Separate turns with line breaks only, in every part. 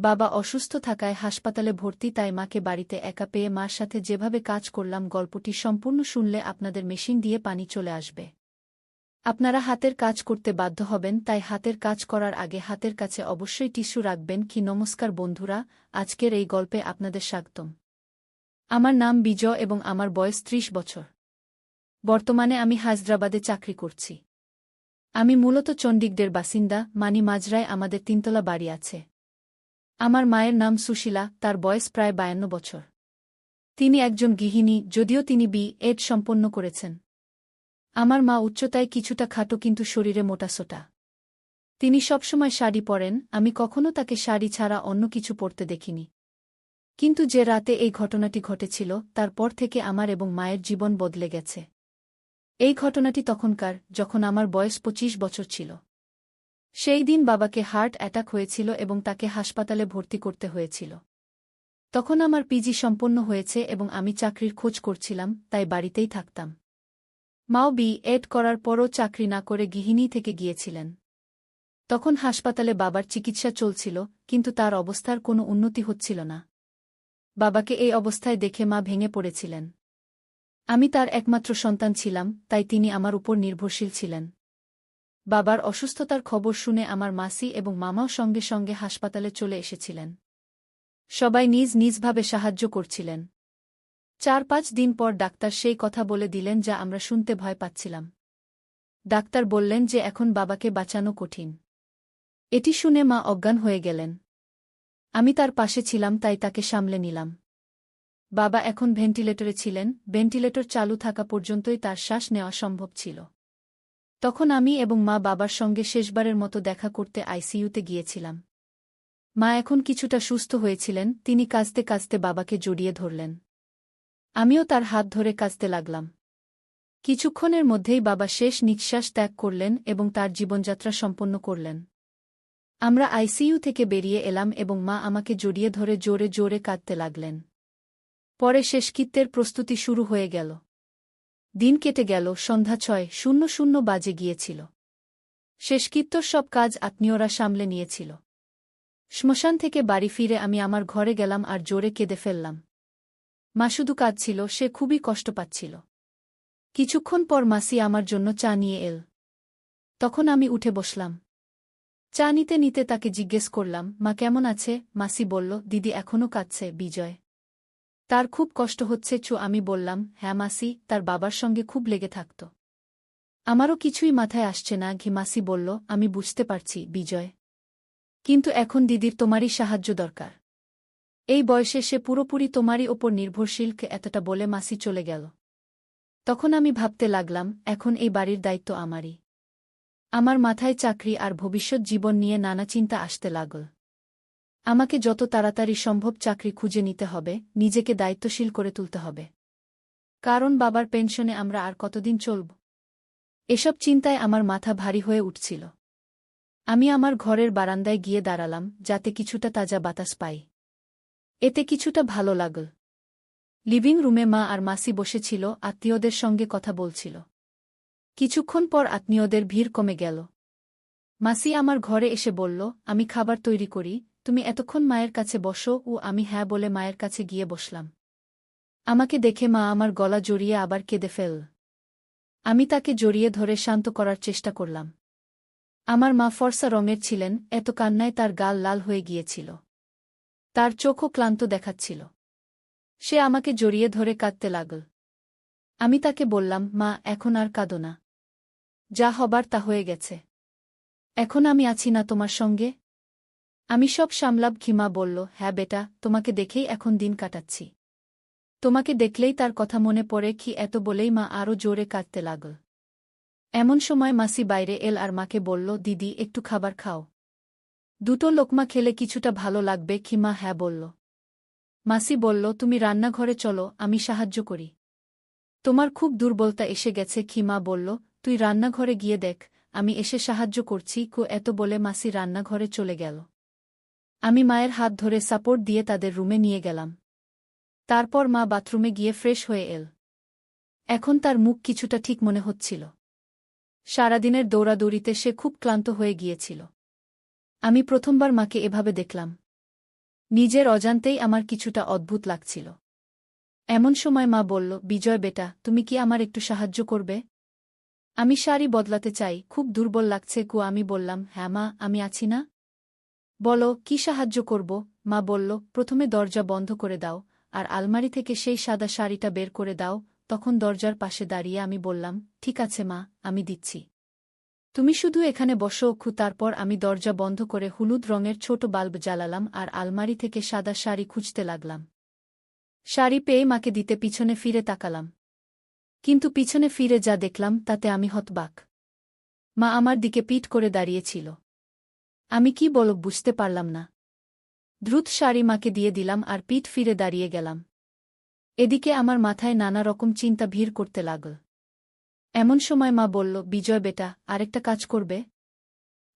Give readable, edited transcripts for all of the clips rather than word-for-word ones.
বাবা অসুস্থ থাকায় হাসপাতালে ভর্তি, তাই মাকে বাড়িতে একা পেয়ে মার সাথে যেভাবে কাজ করলাম, গল্পটি সম্পূর্ণ শুনলে আপনাদের মেশিন দিয়ে পানি চলে আসবে। আপনারা হাতের কাজ করতে বাধ্য হবেন, তাই হাতের কাজ করার আগে হাতের কাছে অবশ্যই টিস্যু রাখবেন। নমস্কার বন্ধুরা, আজকের এই গল্পে আপনাদের স্বাগতম। আমার নাম বিজয় এবং আমার বয়স ৩০ বছর। বর্তমানে আমি হায়দ্রাবাদে চাকরি করছি। আমি মূলত চণ্ডীগড়ের বাসিন্দা, মানি মাজরায় আমাদের ৩তলা বাড়ি আছে। আমার মায়ের নাম সুশীলা, তার বয়স প্রায় ৫২ বছর। তিনি একজন গৃহিণী, যদিও তিনি বি.এড সম্পন্ন করেছেন। আমার মা উচ্চতায় কিছুটা খাটো কিন্তু শরীরে মোটাসোটা। তিনি সবসময় শাড়ি পরেন, আমি কখনো তাকে শাড়ি ছাড়া অন্য কিছু পরতে দেখিনি। কিন্তু যে রাতে এই ঘটনাটি ঘটেছিল, তারপর থেকে আমার এবং মায়ের জীবন বদলে গেছে। এই ঘটনাটি তখনকার, যখন আমার বয়স ২৫ বছর ছিল। সেই দিন বাবাকে হার্ট অ্যাটাক হয়েছিল এবং তাকে হাসপাতালে ভর্তি করতে হয়েছিল। তখন আমার পিজি সম্পন্ন হয়েছে এবং আমি চাকরির খোঁজ করছিলাম, তাই বাড়িতেই থাকতাম। মাও বি.এড করার পরও চাকরি না করে গৃহিণী থেকে গিয়েছিলেন। তখন হাসপাতালে বাবার চিকিৎসা চলছিল, কিন্তু তার অবস্থার কোনো উন্নতি হচ্ছিল না। বাবাকে এই অবস্থায় দেখে মা ভেঙে পড়েছিলেন। আমি তার একমাত্র সন্তান ছিলাম, তাই তিনি আমার উপর নির্ভরশীল ছিলেন। বাবার অসুস্থতার খবর শুনে আমার মাসি এবং মামাও সঙ্গে সঙ্গে হাসপাতালে চলে এসেছিলেন। সবাই নিজ নিজভাবে সাহায্য করছিলেন। ৪-৫ দিন পর ডাক্তার সেই কথা বলে দিলেন যা আমরা শুনতে ভয় পাচ্ছিলাম। ডাক্তার বললেন যে এখন বাবাকে বাঁচানো কঠিন। এটি শুনে মা অজ্ঞান হয়ে গেলেন। আমি তার পাশে ছিলাম, তাই তাকে সামলে নিলাম। বাবা এখন ভেন্টিলেটরে ছিলেন, ভেন্টিলেটর চালু থাকা পর্যন্তই তার শ্বাস নেওয়া সম্ভব ছিল। তখন আমি এবং মা বাবার সঙ্গে শেষবারের মতো দেখা করতে আইসিইউতে গিয়েছিলাম। মা এখন কিছুটা সুস্থ হয়েছিলেন, তিনি কাঁদতে কাঁদতে বাবাকে জড়িয়ে ধরলেন। আমিও তার হাত ধরে কাঁদতে লাগলাম। কিছুক্ষণের মধ্যেই বাবা শেষ নিঃশ্বাস ত্যাগ করলেন এবং তার জীবনযাত্রা সম্পন্ন করলেন। আমরা আইসিইউ থেকে বেরিয়ে এলাম এবং মা আমাকে জড়িয়ে ধরে জোরে জোরে কাঁদতে লাগলেন। পরে শেষকৃত্যের প্রস্তুতি শুরু হয়ে গেল। দিন কেটে গেল, সন্ধ্যা ৬:০০ বাজে গিয়েছিল। শেষকৃত্যর সব কাজ আত্মীয়রা সামলে নিয়েছিল। শ্মশান থেকে বাড়ি ফিরে আমি আমার ঘরে গেলাম আর জোরে কেঁদে ফেললাম। মা শুধু কাঁদছিল, সে খুবই কষ্ট পাচ্ছিল। কিছুক্ষণ পর মাসি আমার জন্য চা নিয়ে এল। তখন আমি উঠে বসলাম। চা নিতে নিতে তাকে জিজ্ঞেস করলাম, মা কেমন আছে? মাসি বলল, দিদি এখনও কাঁদছে বিজয়। তার খুব কষ্ট হচ্ছে। আমি বললাম, হ্যাঁ মাসি, তার বাবার সঙ্গে খুব লেগে থাকত। আমারও কিছুই মাথায় আসছে না। মাসি বলল, আমি বুঝতে পারছি বিজয়, কিন্তু এখন দিদির তোমারই সাহায্য দরকার। এই বয়সে সে পুরোপুরি তোমারই ওপর নির্ভরশীল। এতটা বলে মাসি চলে গেল। তখন আমি ভাবতে লাগলাম, এখন এই বাড়ির দায়িত্ব আমারই। আমার মাথায় চাকরি আর ভবিষ্যৎ জীবন নিয়ে নানা চিন্তা আসতে লাগল। আমাকে যত তাড়াতাড়ি সম্ভব চাকরি খুঁজে নিতে হবে, নিজেকে দায়িত্বশীল করে তুলতে হবে। কারণ বাবার পেনশনে আমরা আর কতদিন চলব? এসব চিন্তায় আমার মাথা ভারী হয়ে উঠছিল। আমি আমার ঘরের বারান্দায় গিয়ে দাঁড়ালাম, যাতে কিছুটা তাজা বাতাস পাই। এতে কিছুটা ভালো লাগল। লিভিং রুমে মা আর মাসি বসেছিল, আত্মীয়দের সঙ্গে কথা বলছিল। কিছুক্ষণ পর আত্মীয়দের ভিড় কমে গেল। মাসি আমার ঘরে এসে বলল, আমি খাবার তৈরি করি, তুমি এতক্ষণ মায়ের কাছে বসো। আমি হ্যাঁ বলে মায়ের কাছে গিয়ে বসলাম। আমাকে দেখে মা আমার গলা জড়িয়ে আবার কেঁদে ফেলল। আমি তাকে জড়িয়ে ধরে শান্ত করার চেষ্টা করলাম। আমার মা ফর্সা রঙের ছিলেন, এত কান্নায় তার গাল লাল হয়ে গিয়েছিল। তার চোখও ক্লান্ত দেখাচ্ছিল। সে আমাকে জড়িয়ে ধরে কাঁদতে লাগল। আমি তাকে বললাম, মা এখন আর কাঁদো না। যা হবার তা হয়ে গেছে। এখন আমি আছি না তোমার সঙ্গে? আমি সব সামলাব। মা বলল, হ্যাঁ বেটা, তোমাকে দেখেই এখন দিন কাটাচ্ছি। তোমাকে দেখলেই তার কথা মনে পড়ে। এত বলেই মা আরও জোরে কাঁদতে লাগল। এমন সময় মাসি বাইরে এল আর মাকে বলল, দিদি একটু খাবার খাও। দুটো লোকমা খেলে কিছুটা ভালো লাগবে। মা হ্যাঁ বলল। মাসি বলল, তুমি রান্নাঘরে চলো, আমি সাহায্য করি। তোমার খুব দুর্বলতা এসে গেছে। মা বলল, তুই রান্নাঘরে গিয়ে দেখ, আমি এসে সাহায্য করছি। এত বলে মাসি রান্নাঘরে চলে গেল। আমি মায়ের হাত ধরে সাপোর্ট দিয়ে তাদের রুমে নিয়ে গেলাম। তারপর মা বাথরুমে গিয়ে ফ্রেশ হয়ে এল। এখন তার মুখ কিছুটা ঠিক মনে হচ্ছিল। সারাদিনের দৌড়াদৌড়িতে সে খুব ক্লান্ত হয়ে গিয়েছিল। আমি প্রথমবার মাকে এভাবে দেখলাম। নিজের অজান্তেই আমার কিছুটা অদ্ভুত লাগছিল। এমন সময় মা বলল, বিজয় বেটা, তুমি কি আমার একটু সাহায্য করবে? আমি শাড়ি বদলাতে চাই, খুব দুর্বল লাগছে। আমি বললাম, হ্যাঁ মা, আমি আছি না। বলো, কি সাহায্য করব? মা বলল, প্রথমে দরজা বন্ধ করে দাও, আর আলমারি থেকে সেই সাদা শাড়িটা বের করে দাও। তখন দরজার পাশে দাঁড়িয়ে আমি বললাম, ঠিক আছে মা, আমি দিচ্ছি। তুমি শুধু এখানে বসো। তারপর আমি দরজা বন্ধ করে হলুদ রঙের ছোট বাল্ব জ্বালালাম আর আলমারি থেকে সাদা শাড়ি খুঁজতে লাগলাম। শাড়ি পেয়ে মাকে দিতে পিছনে ফিরে তাকালাম। কিন্তু পিছনে ফিরে যা দেখলাম তাতে আমি হতবাক। মা আমার দিকে পিঠ করে দাঁড়িয়েছিল। আমি কি বলব বুঝতে পারলাম না। দ্রুত শাড়ি মাকে দিয়ে দিলাম আর পিঠ ফিরে দাঁড়িয়ে গেলাম। এদিকে আমার মাথায় নানা রকম চিন্তা ভিড় করতে লাগল। এমন সময় মা বলল, বিজয় বেটা, আরেকটা কাজ করবে?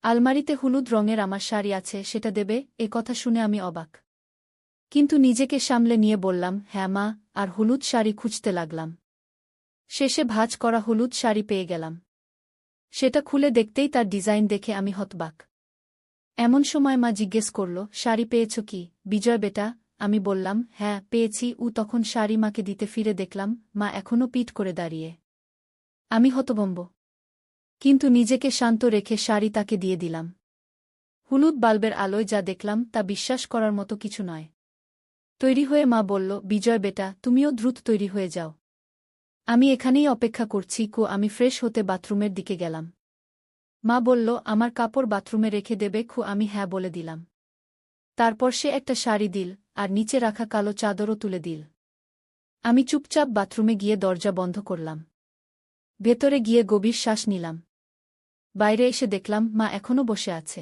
আলমারিতে হলুদ রঙের আমার শাড়ি আছে, সেটা দেবে? এ কথা শুনে আমি অবাক। কিন্তু নিজেকে সামলে নিয়ে বললাম, হ্যাঁ মা, আর হলুদ শাড়ি খুঁজতে লাগলাম। শেষে ভাঁজ করা হলুদ শাড়ি পেয়ে গেলাম। সেটা খুলে দেখতেই তার ডিজাইন দেখে আমি হতবাক। এমন সময় মা জিজ্ঞেস করল, শাড়ি পেয়েছ কি বিজয় বেটা? আমি বললাম, হ্যাঁ পেয়েছি। তখন শাড়ি মাকে দিতে ফিরে দেখলাম মা এখনও পিঠ করে দাঁড়িয়ে। আমি হতভম্ব, কিন্তু নিজেকে শান্ত রেখে শাড়ি তাকে দিয়ে দিলাম। হলুদ বাল্বের আলোয় যা দেখলাম তা বিশ্বাস করার মতো কিছু নয়। তৈরি হয়ে মা বলল, বিজয় বেটা, তুমিও দ্রুত তৈরি হয়ে যাও। আমি এখানেই অপেক্ষা করছি। আমি ফ্রেশ হতে বাথরুমের দিকে গেলাম। মা বলল, আমার কাপড় বাথরুমে রেখে দেবে? আমি হ্যাঁ বলে দিলাম। তারপর সে একটা শাড়ি দিল, আর নিচে রাখা কালো চাদরও তুলে দিল। আমি চুপচাপ বাথরুমে গিয়ে দরজা বন্ধ করলাম। ভেতরে গিয়ে গভীর শ্বাস নিলাম। বাইরে এসে দেখলাম মা এখনও বসে আছে।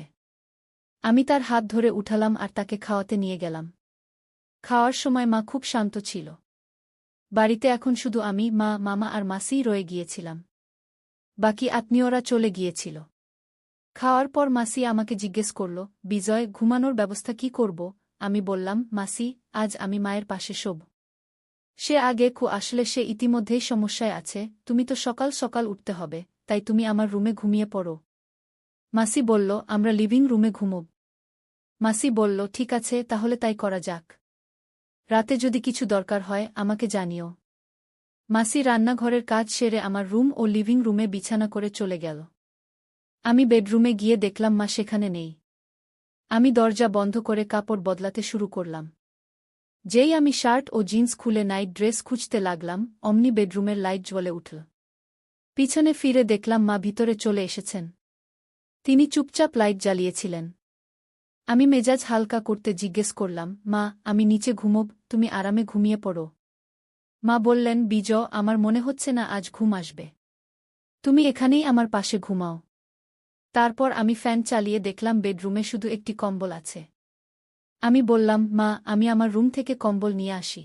আমি তার হাত ধরে উঠালাম আর তাকে খাওয়াতে নিয়ে গেলাম। খাওয়ার সময় মা খুব শান্ত ছিল। বাড়িতে এখন শুধু আমি, মা, মামা আর মাসিই রয়ে গিয়েছিলাম। বাকি আত্মীয়রা চলে গিয়েছিল। খাওয়ার পর মাসি আমাকে জিজ্ঞেস করল, বিজয়, ঘুমানোর ব্যবস্থা কি করব? আমি বললাম, মাসি, আজ আমি মায়ের পাশে শোব। সে আগে আসলে সে ইতিমধ্যেই সমস্যায় আছে। তুমি তো সকাল সকাল উঠতে হবে, তাই তুমি আমার রুমে ঘুমিয়ে পড়ো। মাসি বলল, আমরা লিভিং রুমে ঘুমোব। মাসি বলল, ঠিক আছে, তাহলে তাই করা যাক। রাতে যদি কিছু দরকার হয় আমাকে জানিও। মাসি রান্নাঘরের কাজ সেরে আমার রুম ও লিভিং রুমে বিছানা করে চলে গেল। আমি বেডরুমে গিয়ে দেখলাম মা সেখানে নেই। আমি দরজা বন্ধ করে কাপড় বদলাতে শুরু করলাম। যেই আমি শার্ট ও জিন্স খুলে নাইট ড্রেস খুঁজতে লাগলাম, অমনি বেডরুমের লাইট জ্বলে উঠল। পিছনে ফিরে দেখলাম মা ভিতরে চলে এসেছেন। তিনি চুপচাপ লাইট জ্বালিয়েছিলেন। আমি মেজাজ হালকা করতে জিজ্ঞেস করলাম, মা, আমি নিচে ঘুমোব, তুমি আরামে ঘুমিয়ে পড়ো। মা বললেন, বিজয়, আমার মনে হচ্ছে না আজ ঘুম আসবে। তুমি এখানেই আমার পাশে ঘুমাও। তারপর আমি ফ্যান চালিয়ে দেখলাম বেডরুমে শুধু একটি কম্বল আছে। আমি বললাম, মা, আমি আমার রুম থেকে কম্বল নিয়ে আসি।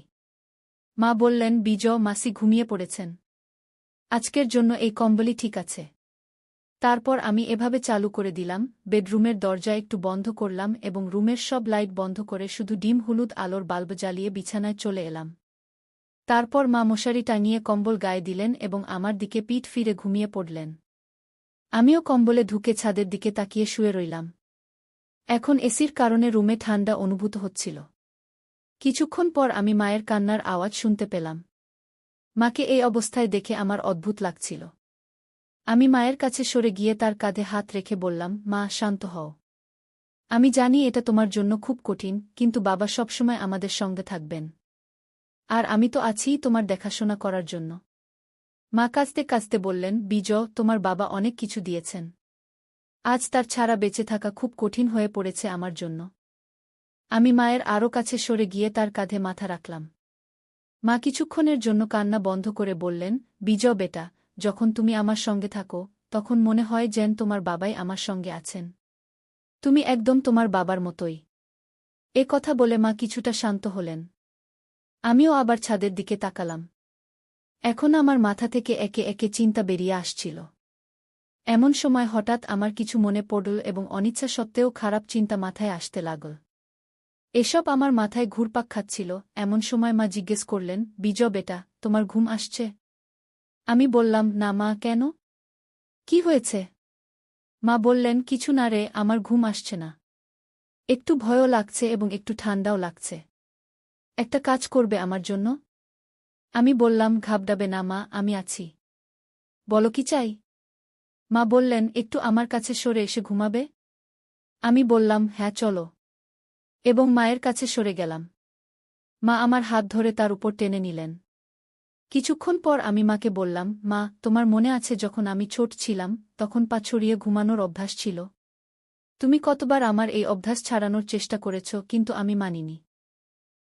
মা বললেন, বিজয়, মাসি ঘুমিয়ে পড়েছেন। আজকের জন্য এই কম্বলই ঠিক আছে। তারপর আমি এভাবে চালু করে দিলাম, বেডরুমের দরজা একটু বন্ধ করলাম এবং রুমের সব লাইট বন্ধ করে শুধু ডিম হলুদ আলোর বাল্ব জ্বালিয়ে বিছানায় চলে এলাম। তারপর মা মশারি টাঙিয়ে কম্বল গায়ে দিলেন এবং আমার দিকে পিঠ ফিরে ঘুমিয়ে পড়লেন। আমিও কম্বলে ঢুকে ছাদের দিকে তাকিয়ে শুয়ে রইলাম। এখন এসির কারণে রুমে ঠান্ডা অনুভূত হচ্ছিল। কিছুক্ষণ পর আমি মায়ের কান্নার আওয়াজ শুনতে পেলাম। মাকে এই অবস্থায় দেখে আমার অদ্ভুত লাগছিল। আমি মায়ের কাছে সরে গিয়ে তার কাঁধে হাত রেখে বললাম, মা, শান্ত হও। আমি জানি এটা তোমার জন্য খুব কঠিন, কিন্তু বাবা সবসময় আমাদের সঙ্গে থাকবেন। আর আমি তো আছিই তোমার দেখাশোনা করার জন্য। মা কাঁদতে কাঁদতে বললেন, বিজয়, তোমার বাবা অনেক কিছু দিয়েছেন। আজ তার ছাড়া বেঁচে থাকা খুব কঠিন হয়ে পড়েছে আমার জন্য। আমি মায়ের আরও কাছে সরে গিয়ে তার কাঁধে মাথা রাখলাম। মা কিছুক্ষণের জন্য কান্না বন্ধ করে বললেন, বিজয় বেটা, যখন তুমি আমার সঙ্গে থাকো তখন মনে হয় যেন তোমার বাবাই আমার সঙ্গে আছেন। তুমি একদম তোমার বাবার মতোই। এ কথা বলে মা কিছুটা শান্ত হলেন। আমিও আবার ছাদের দিকে তাকালাম। এখন আমার মাথা থেকে একে একে চিন্তা বেরিয়ে আসছিল। এমন সময় হঠাৎ আমার কিছু মনে পড়ল এবং অনিচ্ছা সত্ত্বেও খারাপ চিন্তা মাথায় আসতে লাগল। এসব আমার মাথায় ঘুরপাক খাচ্ছিল। এমন সময় মা জিজ্ঞেস করলেন, বিজয় বেটা, তোমার ঘুম আসছে? আমি বললাম, না মা, কেন? কি হয়েছে? মা বললেন, কিছু না রে, আমার ঘুম আসছে না। একটু ভয়ও লাগছে এবং একটু ঠান্ডাও লাগছে। একটা কাজ করবে আমার জন্য? আমি বললাম, ঘাবড়াবে না মা, আমি আছি। বলো কি চাই? মা বললেন, একটু আমার কাছে সরে এসে ঘুমাবে? আমি বললাম, হ্যাঁ চলো। এবং মায়ের কাছে সরে গেলাম। মা আমার হাত ধরে তার উপর টেনে নিলেন। কিছুক্ষণ পর আমি মাকে বললাম, মা, তোমার মনে আছে যখন আমি ছোট ছিলাম তখন পা ছড়িয়ে ঘুমানোর অভ্যাস ছিল? তুমি কতবার আমার এই অভ্যাস ছাড়ানোর চেষ্টা করেছ, কিন্তু আমি মানিনি।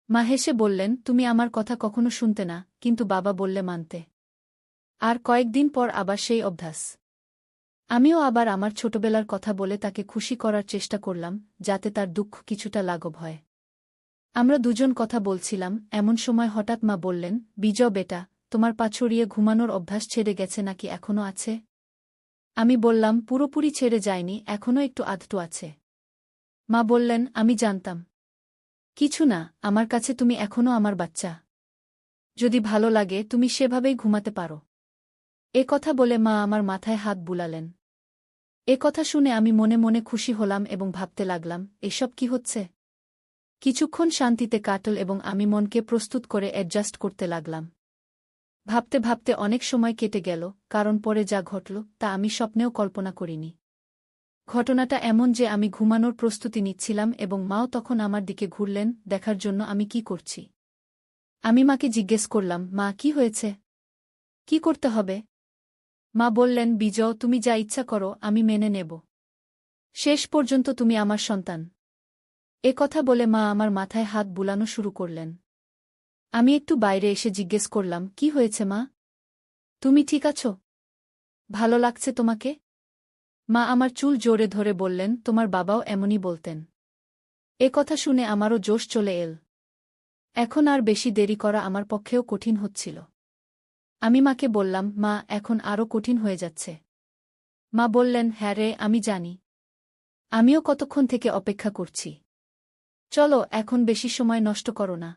মা হেসে বললেন, তুমি আমার কথা কখনো শুনতে না, কিন্তু বাবা বললে মানতে। আর কয়েকদিন পর আবার সেই অভ্যাস। আমিও আবার আমার ছোটবেলার কথা বলে তাকে খুশি করার চেষ্টা করলাম, যাতে তার দুঃখ কিছুটা লাঘব হয়। আমরা দুজন কথা বলছিলাম, এমন সময় হঠাৎ মা বললেন, বিজয় বেটা, তোমার পা ছড়িয়ে ঘুমানোর অভ্যাস ছেড়ে গেছে নাকি এখনও আছে? আমি বললাম, পুরোপুরি ছেড়ে যায়নি, এখনও একটু আধটু আছে। মা বললেন, আমি জানতাম। কিছু না, আমার কাছে তুমি এখনও আমার বাচ্চা। যদি ভালো লাগে তুমি সেভাবেই ঘুমাতে পারো। এ কথা বলে মা আমার মাথায় হাত বুলালেন। এ কথা শুনে আমি মনে মনে খুশি হলাম এবং ভাবতে লাগলাম, এসব কি হচ্ছে? কিছুক্ষণ শান্তিতে কাটল এবং আমি মনকে প্রস্তুত করে অ্যাডজাস্ট করতে লাগলাম। ভাবতে ভাবতে অনেক সময় কেটে গেল, কারণ পরে যা ঘটল তা আমি স্বপ্নেও কল্পনা করিনি। ঘটনাটা এমন যে আমি ঘুমানোর প্রস্তুতি নিচ্ছিলাম এবং মাও তখন আমার দিকে ঘুরলেন দেখার জন্য আমি কি করছি। আমি মাকে জিজ্ঞেস করলাম, মা, কি হয়েছে? কি করতে হবে? মা বললেন, বিজয়, তুমি যা ইচ্ছা করো আমি মেনে নেব। শেষ পর্যন্ত তুমি আমার সন্তান। এ কথা বলে মা আমার মাথায় হাত বুলানো শুরু করলেন। আমি একটু বাইরে এসে জিজ্ঞেস করলাম, কি হয়েছে মা? তুমি ঠিক আছো? ভালো লাগছে তোমাকে? মা আমার চুল জোরে ধরে বললেন, তোমার বাবাও এমনই বলতেন। এ কথা শুনে আমারও জোশ চলে এল। এখন আর বেশি দেরি করা আমার পক্ষেও কঠিন হচ্ছিল। আমি মাকে বললাম, মা, এখন আরও কঠিন হয়ে যাচ্ছে। মা বললেন, হ্যাঁ রে, আমি জানি। আমিও কতক্ষণ থেকে অপেক্ষা করছি। চলো, এখন বেশি সময় নষ্ট করো না।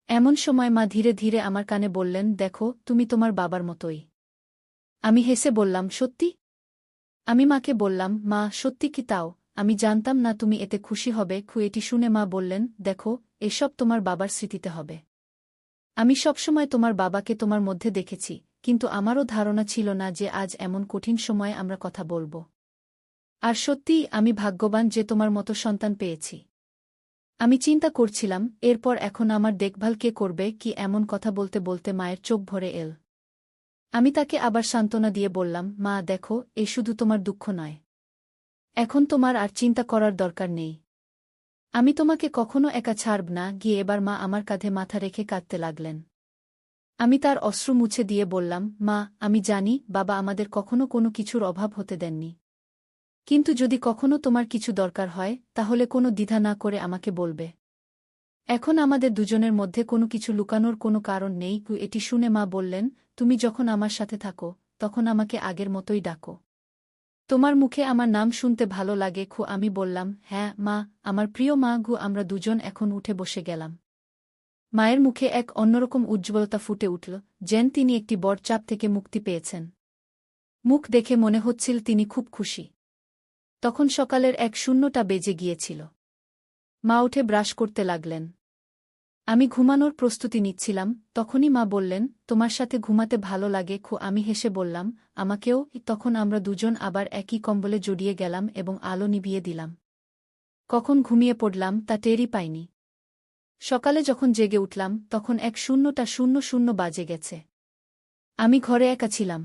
এমন সময় মা ধীরে ধীরে আমার কানে বললেন, দেখো, তুমি তোমার বাবার মতোই। আমি হেসে বললাম, সত্যি? আমি মাকে বললাম, মা, সত্যি কি তাও? আমি জানতাম না তুমি এতে খুশি হবে। এটি শুনে মা বললেন, দেখো, এসব তোমার বাবার স্মৃতিতে হবে। আমি সবসময় তোমার বাবাকে তোমার মধ্যে দেখেছি, কিন্তু আমারও ধারণা ছিল না যে আজ এমন কঠিন সময়ে আমরা কথা বলব। আর সত্যিই আমি ভাগ্যবান যে তোমার মতো সন্তান পেয়েছি। আমি চিন্তা করছিলাম, এরপর এখন আমার দেখভাল কে করবে কি, এমন কথা বলতে বলতে মায়ের চোখ ভরে এল। আমি তাকে আবার সান্ত্বনা দিয়ে বললাম, মা, দেখো, এ শুধু তোমার দুঃখ নয়। এখন তোমার আর চিন্তা করার দরকার নেই। আমি তোমাকে কখনো একা ছাড়ব না। গিয়ে এবার মা আমার কাঁধে মাথা রেখে কাঁদতে লাগলেন। আমি তার অশ্রু মুছে দিয়ে বললাম, মা, আমি জানি বাবা আমাদের কখনো কোনো কিছুর অভাব হতে দেননি। কিন্তু যদি কখনো তোমার কিছু দরকার হয় তাহলে কোনো দ্বিধা না করে আমাকে বলবে। এখন আমাদের দুজনের মধ্যে কোনো কিছু লুকানোর কোনো কারণ নেই। এটি শুনে মা বললেন, তুমি যখন আমার সাথে থাকো তখন আমাকে আগের মতোই ডাকো। তোমার মুখে আমার নাম শুনতে ভালো লাগে। আমি বললাম, হ্যাঁ মা, আমার প্রিয় মা। আমরা দুজন এখন উঠে বসে গেলাম। মায়ের মুখে এক অন্যরকম উজ্জ্বলতা ফুটে উঠল, যেন তিনি একটি বড় চাপ থেকে মুক্তি পেয়েছেন। মুখ দেখে মনে হচ্ছিল তিনি খুব খুশি। তখন সকালের 1:00টা বেজে গিয়েছিল। মা উঠে ব্রাশ করতে লাগলেন। আমি ঘুমানোর প্রস্তুতি নিচ্ছিলাম, তখনই মা বললেন, তোমার সাথে ঘুমাতে ভালো লাগে? আমি হেসে বললাম, আমাকেও। তখন আমরা দুজন আবার একই কম্বলে জড়িয়ে গেলাম এবং আলো নিভিয়ে দিলাম। কখন ঘুমিয়ে পড়লাম তা টেরই পাইনি। সকালে যখন জেগে উঠলাম তখন 1:00 বাজে গেছে। আমি ঘরে একা ছিলাম।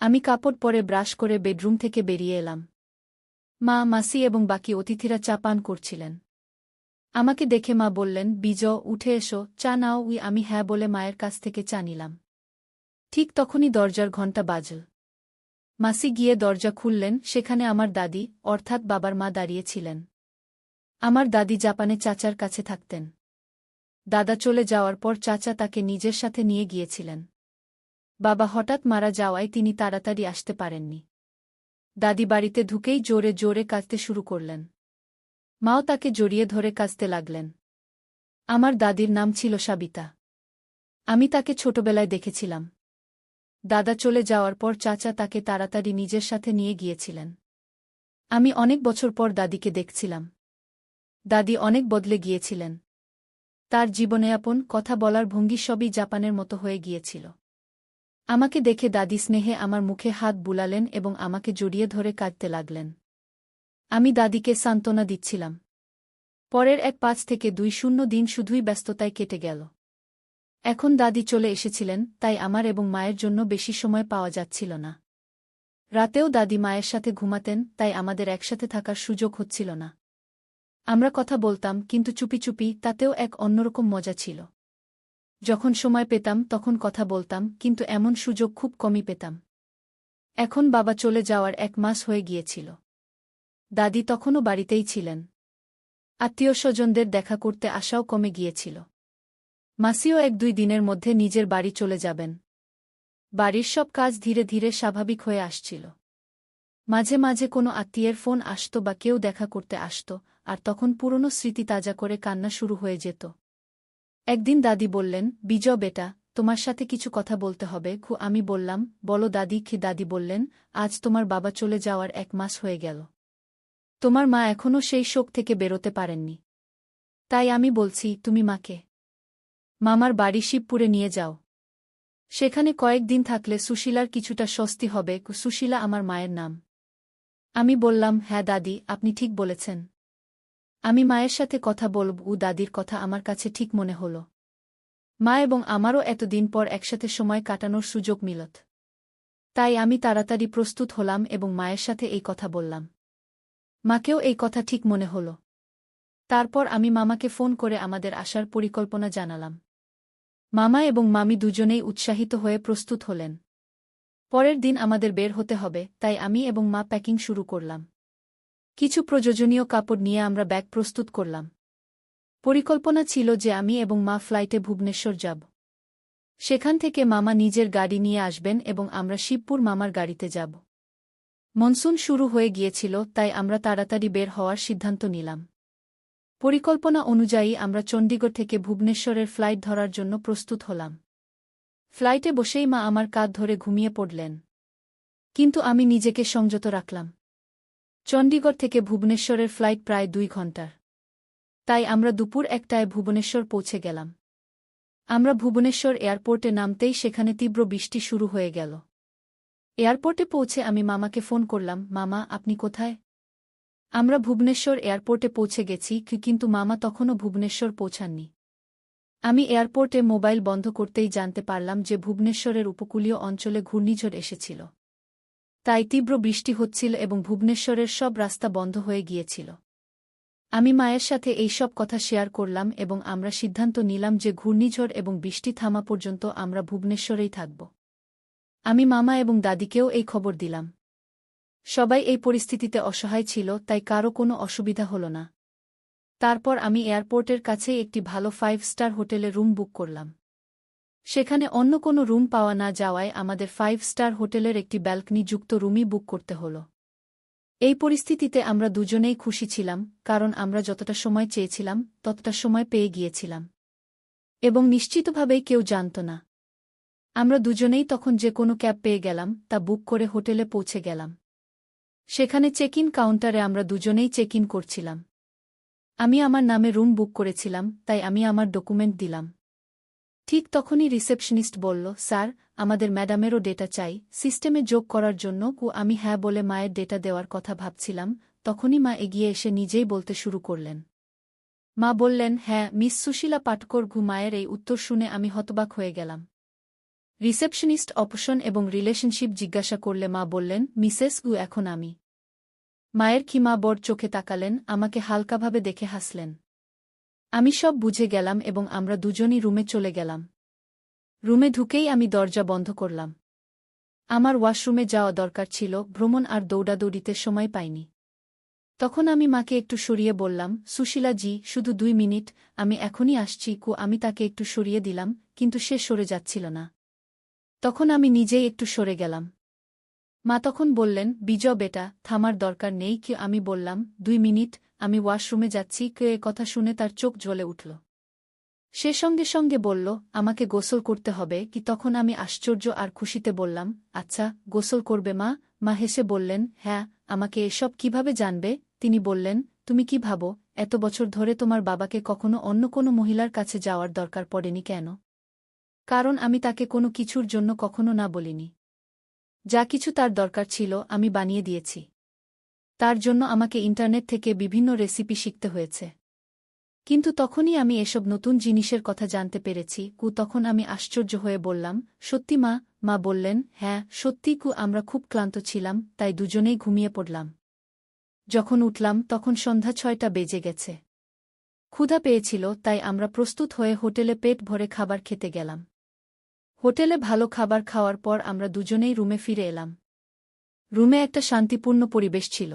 আমি কাপড় পরে ব্রাশ করে বেডরুম থেকে বেরিয়ে এলাম। মা, মাসি এবং বাকি অতিথিরা চা পান করছিলেন। আমাকে দেখে মা বললেন, বিজয়, উঠে এসো, চা নাও। আমি হ্যাঁ বলে মায়ের কাছ থেকে চা নিলাম। ঠিক তখনই দরজার ঘণ্টা বাজল। মাসি গিয়ে দরজা খুললেন। সেখানে আমার দাদি, অর্থাৎ বাবার মা দাঁড়িয়ে ছিলেন। আমার দাদি জাপানে চাচার কাছে থাকতেন। দাদা চলে যাওয়ার পর চাচা তাকে নিজের সাথে নিয়ে গিয়েছিলেন। বাবা হঠাৎ মারা যাওয়ায় তিনি তাড়াতাড়ি আসতে পারেননি। দাদি বাড়িতে ঢুকেই জোরে জোরে কাঁদতে শুরু করলেন। মাও তাকে জড়িয়ে ধরে কাঁদতে লাগলেন। আমার দাদির নাম ছিল সাবিতা। আমি তাকে ছোটবেলায় দেখেছিলাম। দাদা চলে যাওয়ার পর চাচা তাকে তাড়াতাড়ি নিজের সাথে নিয়ে গিয়েছিলেন। আমি অনেক বছর পর দাদিকে দেখছিলাম। দাদি অনেক বদলে গিয়েছিলেন। তার জীবনযাপন, কথা বলার ভঙ্গি সবই জাপানের মতো হয়ে গিয়েছিল। আমাকে দেখে দাদি স্নেহে আমার মুখে হাত বুলালেন এবং আমাকে জড়িয়ে ধরে কাঁদতে লাগলেন। আমি দাদিকে সান্ত্বনা দিচ্ছিলাম। পরের 1-5 থেকে 2-0 দিন শুধুই ব্যস্ততায় কেটে গেল। এখন দাদি চলে এসেছিলেন, তাই আমার এবং মায়ের জন্য বেশি সময় পাওয়া যাচ্ছিল না। রাতেও দাদি মায়ের সাথে ঘুমাতেন, তাই আমাদের একসাথে থাকার সুযোগ হচ্ছিল না। আমরা কথা বলতাম, কিন্তু চুপি চুপি, তাতেও এক অন্যরকম মজা ছিল। যখন সময় পেতাম তখন কথা বলতাম, কিন্তু এমন সুযোগ খুব কমই পেতাম। এখন বাবা চলে যাওয়ার 1 মাস হয়ে গিয়েছিল। দাদি তখনও বাড়িতেই ছিলেন। আত্মীয়স্বজনদের দেখা করতে আসাও কমে গিয়েছিল। মাসিও 1-2 দিনের মধ্যে নিজের বাড়ি চলে যাবেন। বাড়ির সব কাজ ধীরে ধীরে স্বাভাবিক হয়ে আসছিল। মাঝে মাঝে কোনো আত্মীয়ের ফোন আসত বা কেউ দেখা করতে আসত, আর তখন পুরনো স্মৃতি তাজা করে কান্না শুরু হয়ে যেত। একদিন দাদি বললেন, বিজয় বেটা, তোমার সাথে কিছু কথা বলতে হবে। আমি বললাম, বলো দাদি। দাদি বললেন, আজ তোমার বাবা চলে যাওয়ার 1 মাস হয়ে গেল। তোমার মা এখনও সেই শোক থেকে বেরোতে পারেননি। তাই আমি বলছি, তুমি মাকে মামার বাড়ি শিবপুরে নিয়ে যাও। সেখানে কয়েকদিন থাকলে সুশীলার কিছুটা স্বস্তি হবে। সুশীলা আমার মায়ের নাম। আমি বললাম, হ্যাঁ দাদি, আপনি ঠিক বলেছেন। আমি মায়ের সাথে কথা বলব। দাদির কথা আমার কাছে ঠিক মনে হল। মা এবং আমারও এতদিন পর একসাথে সময় কাটানোর সুযোগ মিলত। তাই আমি তাড়াতাড়ি প্রস্তুত হলাম এবং মায়ের সাথে এই কথা বললাম। মাকেও এই কথা ঠিক মনে হল। তারপর আমি মামাকে ফোন করে আমাদের আসার পরিকল্পনা জানালাম। মামা এবং মামি দুজনেই উৎসাহিত হয়ে প্রস্তুত হলেন। পরের দিন আমাদের বের হতে হবে, তাই আমি এবং মা প্যাকিং শুরু করলাম। কিছু প্রয়োজনীয় কাপড় নিয়ে আমরা ব্যাগ প্রস্তুত করলাম। পরিকল্পনা ছিল যে আমি এবং মা ফ্লাইটে ভুবনেশ্বর যাব। সেখান থেকে মামা নিজের গাড়ি নিয়ে আসবেন এবং আমরা শিবপুর মামার গাড়িতে যাব। মনসুন শুরু হয়ে গিয়েছিল, তাই আমরা তাড়াতাড়ি বের হওয়ার সিদ্ধান্ত নিলাম। পরিকল্পনা অনুযায়ী আমরা চণ্ডীগড় থেকে ভুবনেশ্বরের ফ্লাইট ধরার জন্য প্রস্তুত হলাম। ফ্লাইটে বসেই মা আমার কাঁধ ধরে ঘুমিয়ে পড়লেন। কিন্তু আমি নিজেকে সংযত রাখলাম। চণ্ডীগড় থেকে ভুবনেশ্বরের ফ্লাইট প্রায় 2 ঘণ্টার। তাই আমরা দুপুর 1টায় ভুবনেশ্বর পৌঁছে গেলাম। আমরা ভুবনেশ্বর এয়ারপোর্টে নামতেই সেখানে তীব্র বৃষ্টি শুরু হয়ে গেল। এয়ারপোর্টে পৌঁছে আমি মামাকে ফোন করলাম, মামা, আপনি কোথায়? আমরা ভুবনেশ্বর এয়ারপোর্টে পৌঁছে গেছি, কিন্তু মামা তখনও ভুবনেশ্বর পৌঁছাননি। আমি এয়ারপোর্টে মোবাইল বন্ধ করতেই জানতে পারলাম যে ভুবনেশ্বরের উপকূলীয় অঞ্চলে ঘূর্ণিঝড় এসেছিল। তাই তীব্র বৃষ্টি হচ্ছিল এবং ভুবনেশ্বরের সব রাস্তা বন্ধ হয়ে গিয়েছিল। আমি মায়ের সাথে এই সব কথা শেয়ার করলাম এবং আমরা সিদ্ধান্ত নিলাম যে ঘূর্ণিঝড় এবং বৃষ্টি থামা পর্যন্ত আমরা ভুবনেশ্বরেই থাকব। আমি মামা এবং দাদিকেও এই খবর দিলাম। সবাই এই পরিস্থিতিতে অসহায় ছিল, তাই কারও কোনো অসুবিধা হল না। তারপর আমি এয়ারপোর্টের কাছেই একটি ভালো 5 স্টার হোটেলে রুম বুক করলাম। সেখানে অন্য কোনো রুম পাওয়া না যাওয়ায় আমাদের 5 স্টার হোটেলের একটি ব্যালকনিযুক্ত রুমই বুক করতে হল। এই পরিস্থিতিতে আমরা দুজনেই খুশি ছিলাম, কারণ আমরা যতটা সময় চেয়েছিলাম ততটা সময় পেয়ে গিয়েছিলাম। এবং নিশ্চিতভাবেই কেউ জানত না। আমরা দুজনেই তখন যে কোনো ক্যাব পেয়ে গেলাম, তা বুক করে হোটেলে পৌঁছে গেলাম। সেখানে চেক ইন কাউন্টারে আমরা দুজনেই চেক ইন করছিলাম। আমি আমার নামে রুম বুক করেছিলাম, তাই আমি আমার ডকুমেন্ট দিলাম। ঠিক তখনই রিসেপশনিস্ট বলল, স্যার, আমাদের ম্যাডামেরও ডেটা চাই সিস্টেমে যোগ করার জন্য। আমি হ্যাঁ বলে মায়ের ডেটা দেওয়ার কথা ভাবছিলাম, তখনই মা এগিয়ে এসে নিজেই বলতে শুরু করলেন। মা বললেন, হ্যাঁ মিস সুশীলা পাটকর। মায়ের এই উত্তর শুনে আমি হতবাক হয়ে গেলাম। রিসেপশনিস্ট অপশন এবং রিলেশনশিপ জিজ্ঞাসা করলে মা বললেন, মিসেস এখন আমি। মায়ের ক্ষীমা বড় চোখে তাকালেন, আমাকে হালকাভাবে দেখে হাসলেন। আমি সব বুঝে গেলাম এবং আমরা দুজনই রুমে চলে গেলাম। রুমে ঢুকেই আমি দরজা বন্ধ করলাম। আমার ওয়াশরুমে যাওয়া দরকার ছিল, ভ্রমণ আর দৌড়াদৌড়িতে সময় পাইনি। তখন আমি মাকে একটু সরিয়ে বললাম, সুশীলা জি, শুধু 2 মিনিট, আমি এখনই আসছি। আমি তাকে একটু সরিয়ে দিলাম, কিন্তু সে সরে যাচ্ছিল না। তখন আমি নিজেই একটু সরে গেলাম। মা তখন বললেন, বিজয় বেটা, থামার দরকার নেই। আমি বললাম, 2 মিনিট, আমি ওয়াশরুমে যাচ্ছি। এ কথা শুনে তার চোখ জ্বলে উঠল। সে সঙ্গে সঙ্গে বলল, আমাকে গোসল করতে হবে কি? তখন আমি আশ্চর্য আর খুশিতে বললাম, আচ্ছা, গোসল করবে মা? মা হেসে বললেন, হ্যাঁ। আমাকে এসব কিভাবে জানবে? তিনি বললেন, তুমি কি ভাবো এত বছর ধরে তোমার বাবাকে কখনো অন্য কোনো মহিলার কাছে যাওয়ার দরকার পড়েনি কেন? কারণ আমি তাকে কোনো কিছুর জন্য কখনো না বলিনি। যা কিছু তার দরকার ছিল আমি বানিয়ে দিয়েছি। তার জন্য আমাকে ইন্টারনেট থেকে বিভিন্ন রেসিপি শিখতে হয়েছে। কিন্তু তখনই আমি এসব নতুন জিনিসের কথা জানতে পেরেছি। তখন আমি আশ্চর্য হয়ে বললাম, সত্যি মা? মা বললেন, হ্যাঁ সত্যি আমরা খুব ক্লান্ত ছিলাম, তাই দুজনেই ঘুমিয়ে পড়লাম। যখন উঠলাম তখন সন্ধ্যা 6টা বেজে গেছে। ক্ষুধা পেয়েছিল, তাই আমরা প্রস্তুত হয়ে হোটেলে পেট ভরে খাবার খেতে গেলাম। হোটেলে ভালো খাবার খাওয়ার পর আমরা দুজনেই রুমে ফিরে এলাম। রুমে একটা শান্তিপূর্ণ পরিবেশ ছিল।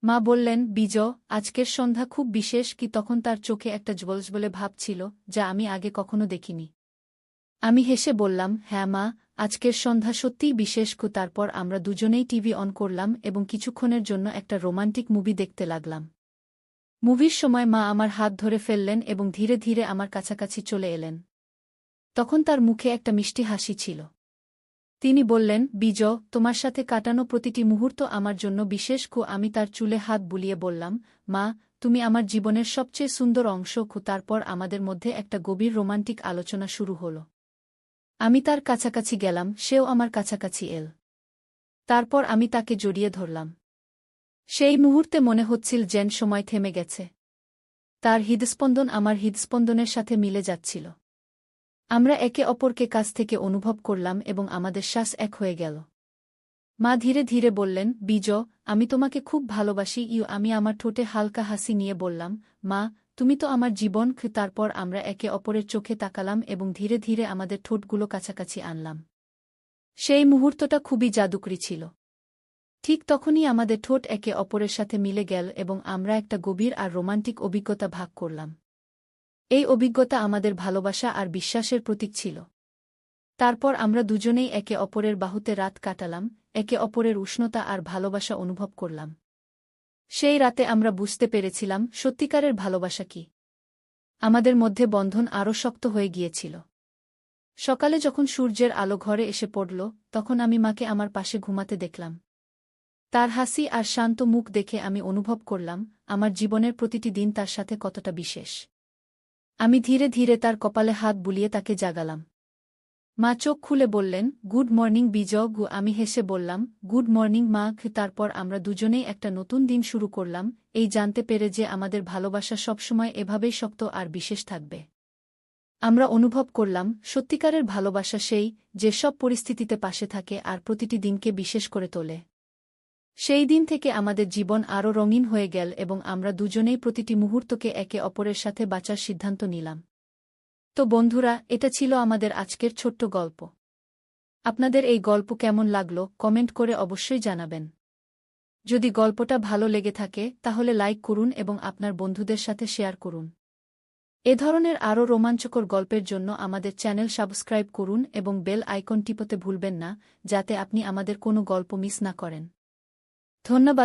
মা বললেন, বিজয়, আজকের সন্ধ্যা খুব বিশেষ। তখন তার চোখে একটা জ্বলজ্বলে ভাব ছিল, যা আমি আগে কখনো দেখিনি। আমি হেসে বললাম, হ্যাঁ মা, আজকের সন্ধ্যা সত্যিই বিশেষ। তারপর আমরা দুজনেই টিভি অন করলাম এবং কিছুক্ষণের জন্য একটা রোমান্টিক মুভি দেখতে লাগলাম। মুভির সময় মা আমার হাত ধরে ফেললেন এবং ধীরে ধীরে আমার কাছাকাছি চলে এলেন। তখন তার মুখে একটা মিষ্টি হাসি ছিল। তিনি বললেন, বিজয়, তোমার সাথে কাটানো প্রতিটি মুহূর্ত আমার জন্য বিশেষ। আমি তার চুলে হাত বুলিয়ে বললাম, মা, তুমি আমার জীবনের সবচেয়ে সুন্দর অংশ। তারপর আমাদের মধ্যে একটা গভীর রোমান্টিক আলোচনা শুরু হল। আমি তার কাছাকাছি গেলাম, সেও আমার কাছাকাছি এল। তারপর আমি তাকে জড়িয়ে ধরলাম। সেই মুহূর্তে মনে হচ্ছিল যেন সময় থেমে গেছে। তার হৃদস্পন্দন আমার হৃদস্পন্দনের সাথে মিলে যাচ্ছিল। আমরা একে অপরকে কাছ থেকে অনুভব করলাম এবং আমাদের শ্বাস এক হয়ে গেল। মা ধীরে ধীরে বললেন, বিজয়, আমি তোমাকে খুব ভালোবাসি। আমি আমার ঠোঁটে হালকা হাসি নিয়ে বললাম, মা, তুমি তো আমার জীবন। তারপর আমরা একে অপরের চোখে তাকালাম এবং ধীরে ধীরে আমাদের ঠোঁটগুলো কাছাকাছি আনলাম। সেই মুহূর্তটা খুবই জাদুকরী ছিল। ঠিক তখনই আমাদের ঠোঁট একে অপরের সাথে মিলে গেল এবং আমরা একটা গভীর আর রোমান্টিক অভিজ্ঞতা ভাগ করলাম। এই অভিজ্ঞতা আমাদের ভালোবাসা আর বিশ্বাসের প্রতীক ছিল। তারপর আমরা দুজনেই একে অপরের বাহুতে রাত কাটালাম, একে অপরের উষ্ণতা আর ভালোবাসা অনুভব করলাম। সেই রাতে আমরা বুঝতে পেরেছিলাম সত্যিকারের ভালোবাসা কি। আমাদের মধ্যে বন্ধন আরও শক্ত হয়ে গিয়েছিল। সকালে যখন সূর্যের আলো ঘরে এসে পড়ল, তখন আমি মাকে আমার পাশে ঘুমাতে দেখলাম। তার হাসি আর শান্ত মুখ দেখে আমি অনুভব করলাম আমার জীবনের প্রতিটি দিন তার সাথে কতটা বিশেষ। আমি ধীরে ধীরে তার কপালে হাত বুলিয়ে তাকে জাগালাম। মা চোখ খুলে বললেন, গুড মর্নিং বিজয়। আমি হেসে বললাম, গুড মর্নিং মা। তারপর আমরা দুজনেই একটা নতুন দিন শুরু করলাম, এই জানতে পেরে যে আমাদের ভালোবাসা সবসময় এভাবেই শক্ত আর বিশেষ থাকবে। আমরা অনুভব করলাম সত্যিকারের ভালোবাসা সেই, যে সব পরিস্থিতিতে পাশে থাকে আর প্রতিটি দিনকে বিশেষ করে তোলে। সেই দিন থেকে আমাদের জীবন আরও রঙিন হয়ে গেল এবং আমরা দুজনেই প্রতিটি মুহূর্তকে একে অপরের সাথে বাঁচার সিদ্ধান্ত নিলাম। তো বন্ধুরা, এটা ছিল আমাদের আজকের ছোট্ট গল্প। আপনাদের এই গল্প কেমন লাগলো কমেন্ট করে অবশ্যই জানাবেন। যদি গল্পটা ভালো লেগে থাকে তাহলে লাইক করুন এবং আপনার বন্ধুদের সাথে শেয়ার করুন। এ ধরনের আরও রোমাঞ্চকর গল্পের জন্য আমাদের চ্যানেল সাবস্ক্রাইব করুন এবং বেল আইকন টিপতে ভুলবেন না, যাতে আপনি আমাদের কোনো গল্প মিস না করেন। ধন্যবাদ।